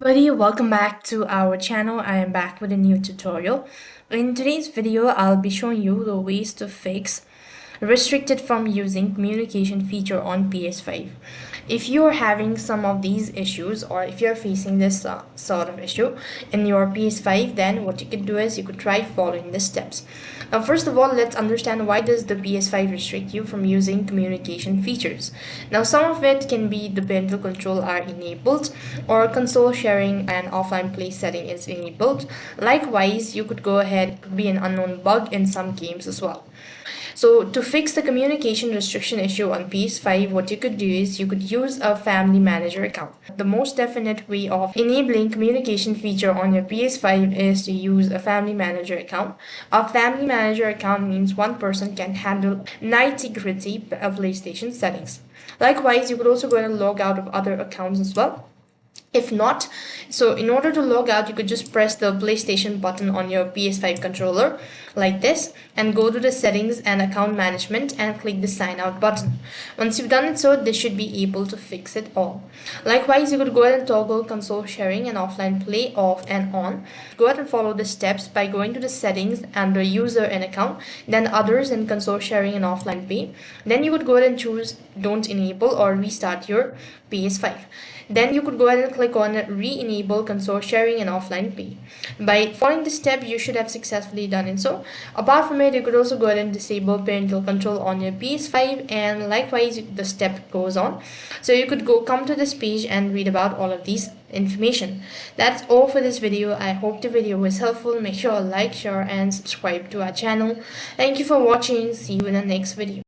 Buddy, welcome back to our channel. I am back with a new tutorial. In today's video, I'll be showing you the ways to fix restricted from using communication feature on PS5. If you're having some of these issues or if you're facing this sort of issue in your PS5, then what you could do is you could try following the steps. Now, first of all, let's understand why does the PS5 restrict you from using communication features. Now, some of it can be the parental control are enabled or console sharing and offline play setting is enabled. Likewise, you could go ahead, it could be an unknown bug in some games as well. So to fix the communication restriction issue on PS5, what you could do is you could use a family manager account. The most definite way of enabling communication feature on your PS5 is to use a family manager account. A family manager account means one person can handle nitty-gritty PlayStation settings. Likewise, you could also go and log out of other accounts as well. If not, so in order to log out, you could just press the PlayStation button on your PS5 controller like this and go to the settings and account management and click the sign out button. Once you've done it so, this should be able to fix it all. Likewise, you could go ahead and toggle console sharing and offline play off and on. Go ahead and follow the steps by going to the settings under user and account, then others and console sharing and offline play. Then you could go ahead and choose don't enable or restart your PS5. Then you could go ahead and click on re-enable console sharing and offline play. By following this step, you should have successfully done it. So apart from it, you could also go ahead and disable parental control on your PS5, and likewise the step goes on. So you could come to this page and read about all of these information. That's all for this video. I hope the video was helpful. Make sure to like, share and subscribe to our channel. Thank you for watching. See you in the next video.